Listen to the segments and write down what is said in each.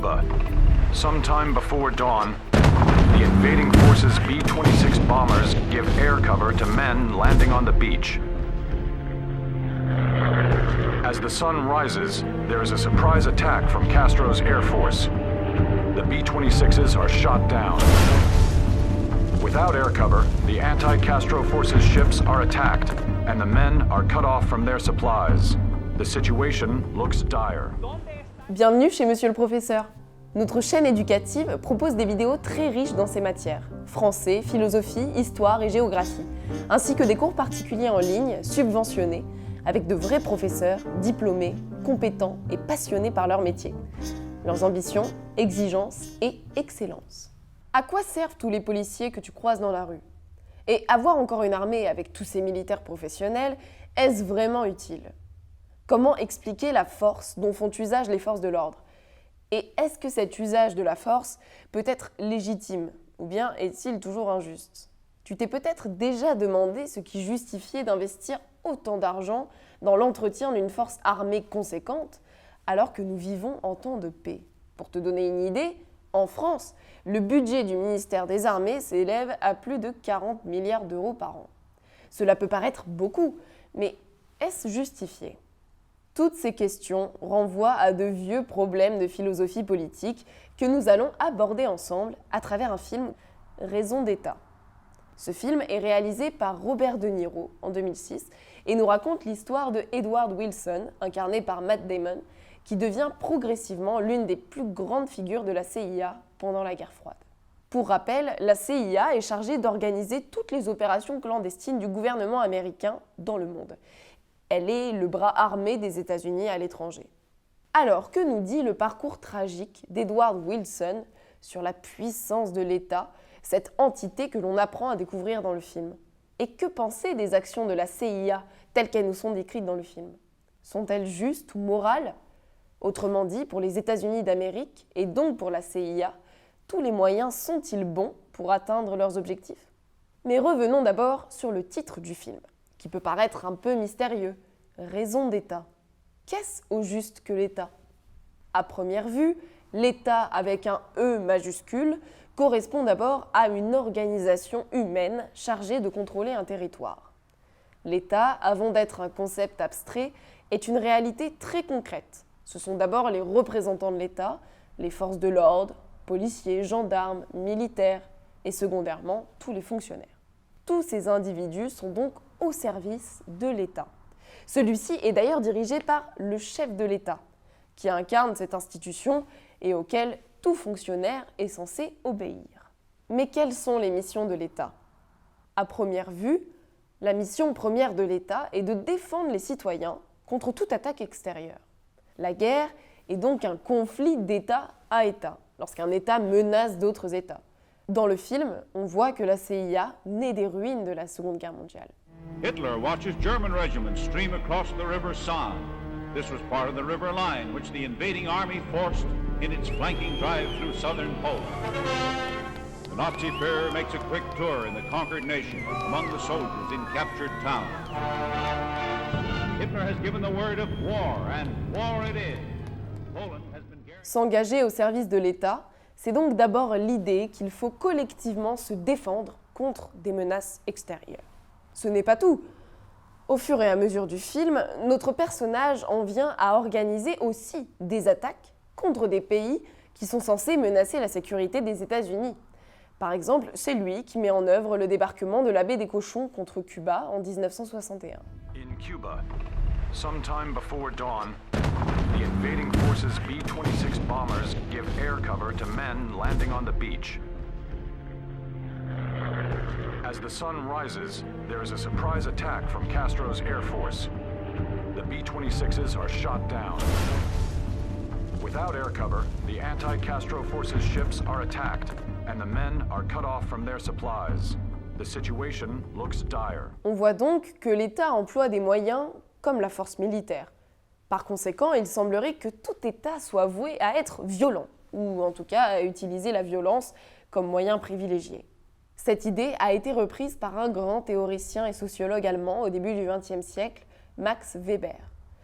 Cuba. Sometime before dawn, the invading forces' B-26 bombers give air cover to men landing on the beach. As the sun rises, there is a surprise attack from Castro's Air Force. The B-26s are shot down. Without air cover, the anti-Castro forces' ships are attacked, and the men are cut off from their supplies. The situation looks dire. Bienvenue chez Monsieur le Professeur. Notre chaîne éducative propose des vidéos très riches dans ces matières, français, philosophie, histoire et géographie, ainsi que des cours particuliers en ligne, subventionnés, avec de vrais professeurs, diplômés, compétents et passionnés par leur métier. Leurs ambitions, exigences et excellence. À quoi servent tous les policiers que tu croises dans la rue? Et avoir encore une armée avec tous ces militaires professionnels, est-ce vraiment utile? Comment expliquer la force dont font usage les forces de l'ordre? Et est-ce que cet usage de la force peut être légitime, ou bien est-il toujours injuste? Tu t'es peut-être déjà demandé ce qui justifiait d'investir autant d'argent dans l'entretien d'une force armée conséquente, alors que nous vivons en temps de paix. Pour te donner une idée, en France, le budget du ministère des Armées s'élève à plus de 40 milliards d'euros par an. Cela peut paraître beaucoup, mais est-ce justifié? Toutes ces questions renvoient à de vieux problèmes de philosophie politique que nous allons aborder ensemble à travers un film, Raison d'État. Ce film est réalisé par Robert De Niro en 2006 et nous raconte l'histoire de Edward Wilson, incarné par Matt Damon, qui devient progressivement l'une des plus grandes figures de la CIA pendant la guerre froide. Pour rappel, la CIA est chargée d'organiser toutes les opérations clandestines du gouvernement américain dans le monde. Elle est le bras armé des États-Unis à l'étranger. Alors, que nous dit le parcours tragique d'Edward Wilson sur la puissance de l'État, cette entité que l'on apprend à découvrir dans le film? Et que penser des actions de la CIA telles qu'elles nous sont décrites dans le film? Sont-elles justes ou morales? Autrement dit, pour les États-Unis d'Amérique et donc pour la CIA, tous les moyens sont-ils bons pour atteindre leurs objectifs? Mais revenons d'abord sur le titre du film, qui peut paraître un peu mystérieux. Raison d'État. Qu'est-ce au juste que l'État? À première vue, l'État avec un E majuscule correspond d'abord à une organisation humaine chargée de contrôler un territoire. L'État, avant d'être un concept abstrait, est une réalité très concrète. Ce sont d'abord les représentants de l'État, les forces de l'ordre, policiers, gendarmes, militaires et secondairement tous les fonctionnaires. Tous ces individus sont donc au service de l'État. Celui-ci est d'ailleurs dirigé par le chef de l'État, qui incarne cette institution et auquel tout fonctionnaire est censé obéir. Mais quelles sont les missions de l'État? À première vue, la mission première de l'État est de défendre les citoyens contre toute attaque extérieure. La guerre est donc un conflit d'État à État, lorsqu'un État menace d'autres États. Dans le film, on voit que la CIA naît des ruines de la Seconde Guerre mondiale. Hitler watches German regiments stream across the River San. This was part of the river line which the invading army forced in its flanking drive through southern Poland. The Nazi Führer makes a quick tour in the conquered nation among the soldiers in captured towns. Hitler has given the word of war, and war it is. Poland has been guaranteed. S'engager au service de l'État, c'est donc d'abord l'idée qu'il faut collectivement se défendre contre des menaces extérieures. Ce n'est pas tout. Au fur et à mesure du film, notre personnage en vient à organiser aussi des attaques contre des pays qui sont censés menacer la sécurité des États-Unis. Par exemple, c'est lui qui met en œuvre le débarquement de la baie des Cochons contre Cuba en 1961. In Cuba, sometime before dawn, the invading forces' B-26 bombers give air cover to men landing on the beach. As the sun rises, there is a surprise attack from Castro's Air Force. The B-26s are shot down. Without air cover, the anti-Castro forces' ships are attacked, and the men are cut off from their supplies. The situation looks dire. On voit donc que l'État emploie des moyens comme la force militaire. Par conséquent, il semblerait que tout État soit voué à être violent, ou en tout cas à utiliser la violence comme moyen privilégié. Cette idée a été reprise par un grand théoricien et sociologue allemand au début du XXe siècle, Max Weber.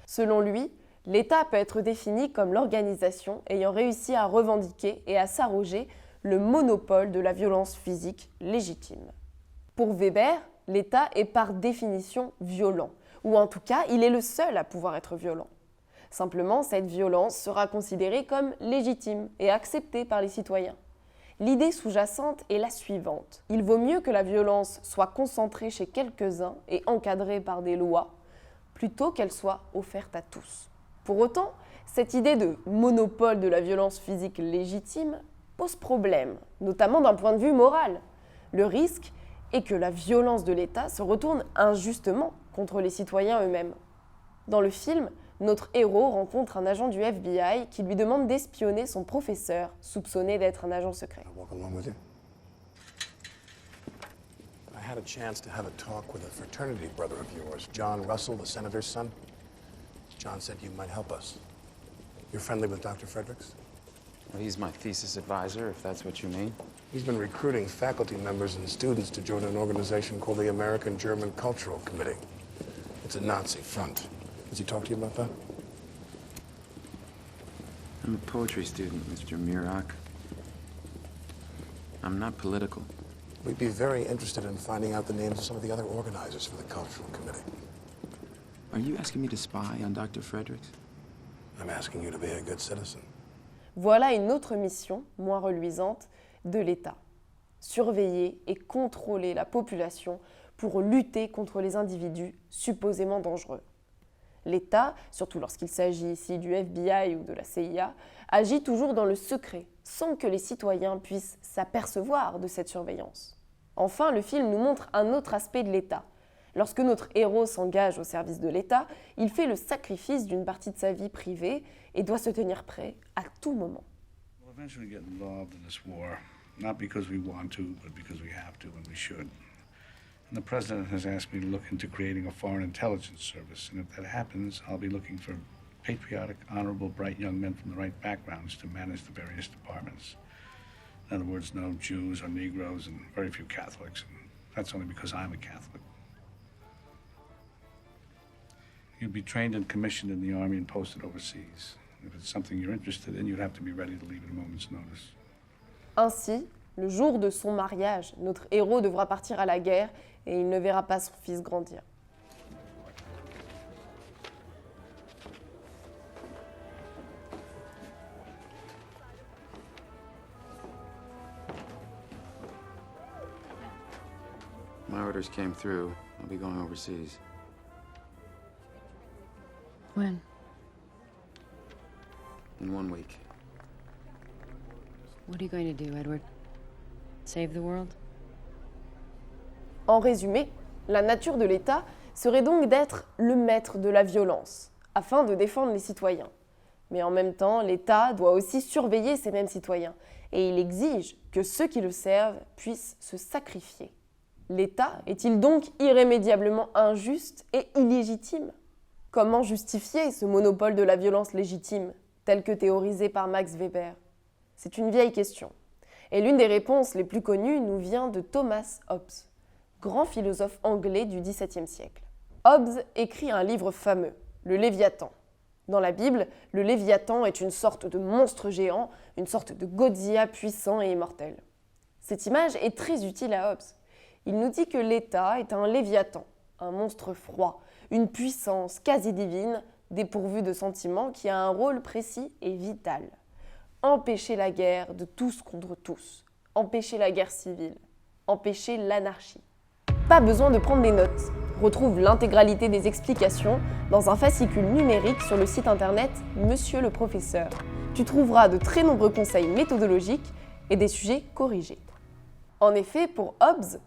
Selon lui, L'État peut être défini comme l'organisation ayant réussi à revendiquer et à s'arroger le monopole de la violence physique légitime. Pour Weber, l'État est par définition violent, ou en tout cas, il est le seul à pouvoir être violent. Simplement, cette violence sera considérée comme légitime et acceptée par les citoyens. L'idée sous-jacente est la suivante. Il vaut mieux que la violence soit concentrée chez quelques-uns et encadrée par des lois, plutôt qu'elle soit offerte à tous. Pour autant, cette idée de monopole de la violence physique légitime pose problème, notamment d'un point de vue moral. Le risque est que la violence de l'État se retourne injustement contre les citoyens eux-mêmes. Dans le film, notre héros rencontre un agent du FBI qui lui demande d'espionner son professeur, soupçonné d'être un agent secret. Walk along with you. I had a chance to have a talk with a fraternity brother of yours, John Russell, the senator's son. John said you might help us. You're friendly with Dr. Fredericks? Well, he's my thesis advisor, if that's what you mean. He's been recruiting faculty members and students to join an organization called the American German Cultural Committee. It's a Nazi front. Has he talked to you about that? I'm a poetry student, Mr. Murak. I'm not political. We'd be very interested in finding out the names of some of the other organizers for the Cultural Committee. Are you asking me to spy on Dr. Fredericks? I'm asking you to be a good citizen. Voilà une autre mission, moins reluisante, de l'État. Surveiller et contrôler la population pour lutter contre les individus supposément dangereux. L'État, surtout lorsqu'il s'agit ici du FBI ou de la CIA, agit toujours dans le secret, sans que les citoyens puissent s'apercevoir de cette surveillance. Enfin, le film nous montre un autre aspect de l'État. Lorsque notre héros s'engage au service de l'État, il fait le sacrifice d'une partie de sa vie privée et doit se tenir prêt à tout moment. We'll eventually get involved in this war, not because we want to, but because we have to and we should. And the president has asked me to look into creating a foreign intelligence service, and if that happens, I'll be looking for patriotic, honorable, bright young men from the right backgrounds to manage the various departments. In other words, no Jews or Negroes and very few Catholics, and that's only because I'm a Catholic. You'd be trained and commissioned in the Army and posted overseas. If it's something you're interested in, you'd have to be ready to leave at a moment's notice. Ainsi, le jour de son mariage, notre héros devra partir à la guerre et il ne verra pas son fils grandir. My orders came through. I'll be going overseas. When? In 1 week. What are you going to do, Edward? Save the world? En résumé, la nature de l'État serait donc d'être le maître de la violence, afin de défendre les citoyens. Mais en même temps, l'État doit aussi surveiller ces mêmes citoyens, et il exige que ceux qui le servent puissent se sacrifier. L'État est-il donc irrémédiablement injuste et illégitime ? Comment justifier ce monopole de la violence légitime, tel que théorisé par Max Weber ? C'est une vieille question. Et l'une des réponses les plus connues nous vient de Thomas Hobbes, grand philosophe anglais du XVIIe siècle. Hobbes écrit un livre fameux, le Léviathan. Dans la Bible, le Léviathan est une sorte de monstre géant, une sorte de Godzilla puissant et immortel. Cette image est très utile à Hobbes. Il nous dit que l'État est un Léviathan, un monstre froid, une puissance quasi divine, dépourvue de sentiments, qui a un rôle précis et vital. Empêcher la guerre de tous contre tous, empêcher la guerre civile, empêcher l'anarchie. Pas besoin de prendre des notes. Retrouve l'intégralité des explications dans un fascicule numérique sur le site internet Monsieur le Professeur. Tu trouveras de très nombreux conseils méthodologiques et des sujets corrigés. En effet, pour Hobbes,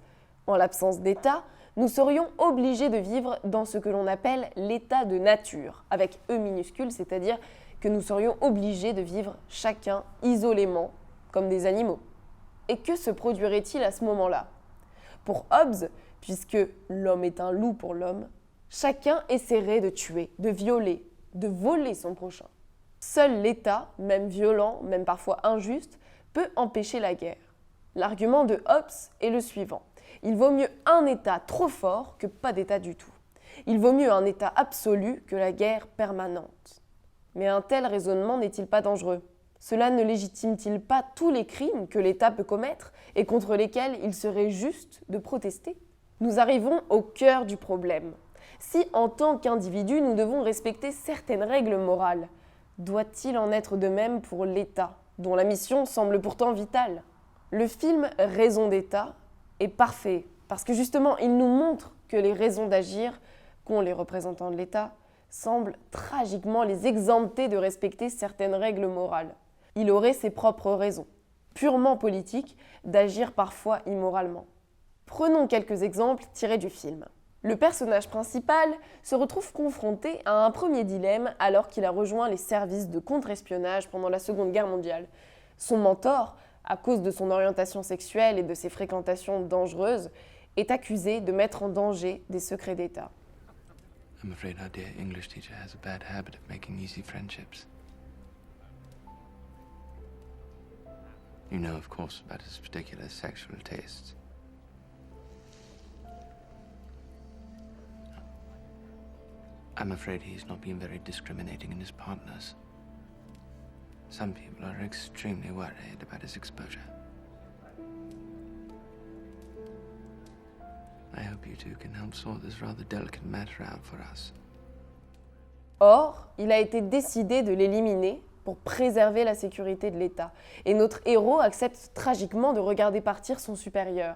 en l'absence d'État, nous serions obligés de vivre dans ce que l'on appelle l'état de nature, avec E minuscule, c'est-à-dire que nous serions obligés de vivre chacun isolément, comme des animaux. Et que se produirait-il à ce moment-là ? Pour Hobbes, puisque l'homme est un loup pour l'homme, chacun essaierait de tuer, de violer, de voler son prochain. Seul l'État, même violent, même parfois injuste, peut empêcher la guerre. L'argument de Hobbes est le suivant. Il vaut mieux un État trop fort que pas d'État du tout. Il vaut mieux un État absolu que la guerre permanente. Mais un tel raisonnement n'est-il pas dangereux? Cela ne légitime-t-il pas tous les crimes que l'État peut commettre et contre lesquels il serait juste de protester? Nous arrivons au cœur du problème. Si, en tant qu'individu, nous devons respecter certaines règles morales, doit-il en être de même pour l'État, dont la mission semble pourtant vitale? Le film Raison d'État est parfait, parce que justement, il nous montre que les raisons d'agir qu'ont les représentants de l'État semblent tragiquement les exempter de respecter certaines règles morales. Il aurait ses propres raisons, purement politiques, d'agir parfois immoralement. Prenons quelques exemples tirés du film. Le personnage principal se retrouve confronté à un premier dilemme alors qu'il a rejoint les services de contre-espionnage pendant la Seconde Guerre mondiale. Son mentor, à cause de son orientation sexuelle et de ses fréquentations dangereuses, est accusé de mettre en danger des secrets d'État. I'm afraid our dear English teacher has a bad habit of making easy friendships. You know, of course, about his particular sexual tastes. I'm afraid he's not been very discriminating in his partners. Some people are extremely worried about his exposure. I hope you two can help sort this rather delicate matter out for us. Or, il a été décidé de l'éliminer pour préserver la sécurité de l'État. Et notre héros accepte tragiquement de regarder partir son supérieur.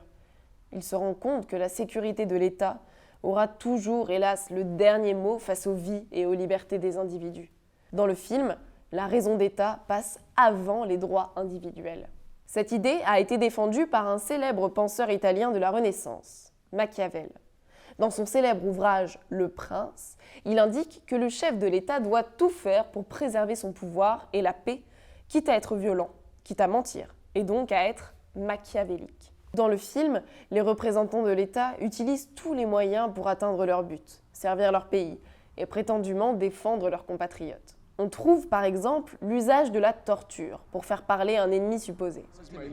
Il se rend compte que la sécurité de l'État aura toujours, hélas, le dernier mot face aux vies et aux libertés des individus. Dans le film, la raison d'État passe avant les droits individuels. Cette idée a été défendue par un célèbre penseur italien de la Renaissance, Machiavel. Dans son célèbre ouvrage « Le Prince », il indique que le chef de l'État doit tout faire pour préserver son pouvoir et la paix, quitte à être violent, quitte à mentir, et donc à être machiavélique. Dans le film, les représentants de l'État utilisent tous les moyens pour atteindre leur but, servir leur pays et prétendument défendre leurs compatriotes. On trouve par exemple l'usage de la torture pour faire parler un ennemi supposé. Tell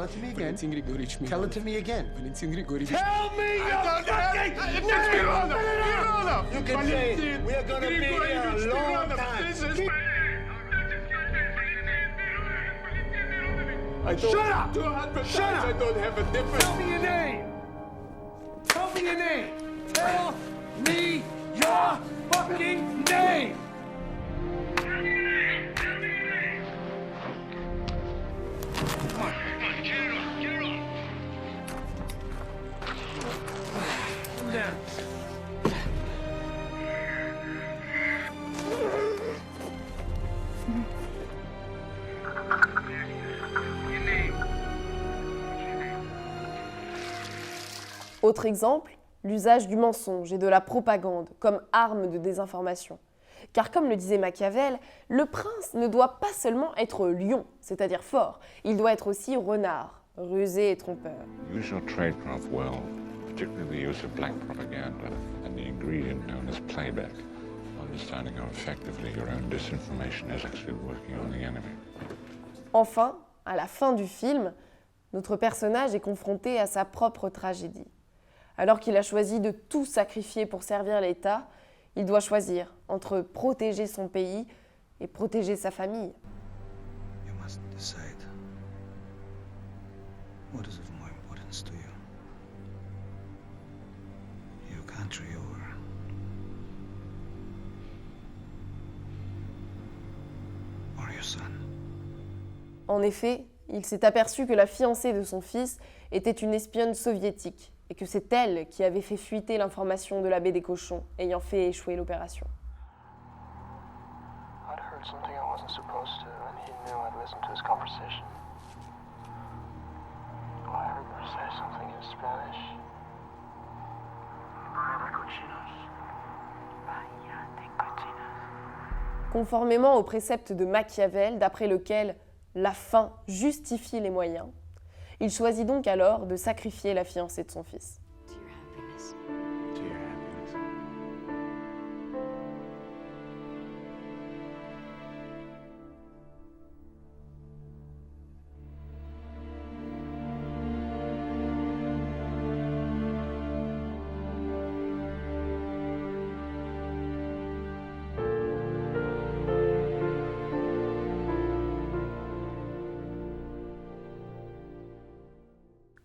it to me again. Tell it to me again. Tell me your fucking name! You can say we're gonna be here a long time. Shut up! Shut up! I don't have a difference. Tell me your name! Tell me your name! Tell me your fucking name! Autre exemple, l'usage du mensonge et de la propagande comme arme de désinformation. Car comme le disait Machiavel, le prince ne doit pas seulement être lion, c'est-à-dire fort, il doit être aussi renard, rusé et trompeur. Use your tradecraft well, particularly the use of black propaganda and the ingredient known as playback, understanding how effectively your own disinformation is actually working on the enemy. Enfin, à la fin du film, notre personnage est confronté à sa propre tragédie. Alors qu'il a choisi de tout sacrifier pour servir l'État, il doit choisir entre protéger son pays et protéger sa famille. You must decide. What is of more importance to you? Your country or your son? En effet, il s'est aperçu que la fiancée de son fils était une espionne soviétique et que c'est elle qui avait fait fuiter l'information de la baie des cochons, ayant fait échouer l'opération. I'd heard something I wasn't supposed to, and he knew I'd listened to his conversation. Oh, I heard her say something in Spanish. Vaya de cochinos. Vaya de cochinos. Conformément au précepte de Machiavel, d'après lequel la fin justifie les moyens, il choisit donc alors de sacrifier la fiancée de son fils. To your happiness. To your happiness.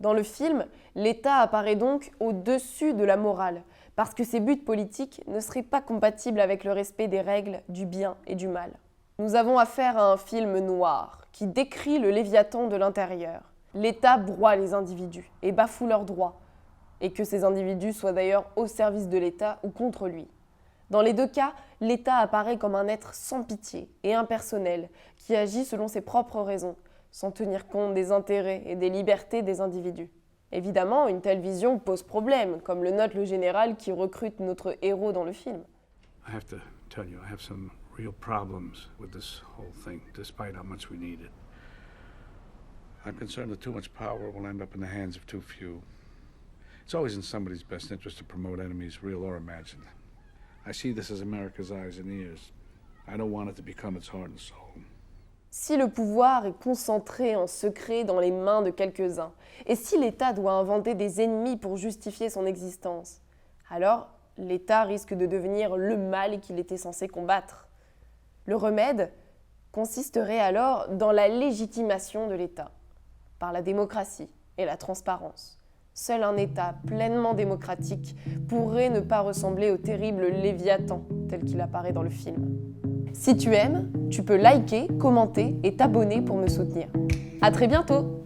Dans le film, l'État apparaît donc au-dessus de la morale, parce que ses buts politiques ne seraient pas compatibles avec le respect des règles du bien et du mal. Nous avons affaire à un film noir, qui décrit le Léviathan de l'intérieur. L'État broie les individus et bafoue leurs droits, et que ces individus soient d'ailleurs au service de l'État ou contre lui. Dans les deux cas, l'État apparaît comme un être sans pitié et impersonnel, qui agit selon ses propres raisons, sans tenir compte des intérêts et des libertés des individus. Évidemment, une telle vision pose problème, comme le note le général qui recrute notre héros dans le film. I have to tell you, I have some real problems with this whole thing, despite how much we need it. I'm concerned that too much power will end up in the hands of too few. It's always in somebody's best interest to promote enemies, real or imagined. I see this as America's eyes and ears. I don't want it to become its heart and soul. Si le pouvoir est concentré en secret dans les mains de quelques-uns, et si l'État doit inventer des ennemis pour justifier son existence, alors l'État risque de devenir le mal qu'il était censé combattre. Le remède consisterait alors dans la légitimation de l'État, par la démocratie et la transparence. Seul un État pleinement démocratique pourrait ne pas ressembler au terrible Léviathan tel qu'il apparaît dans le film. Si tu aimes, tu peux liker, commenter et t'abonner pour me soutenir. À très bientôt!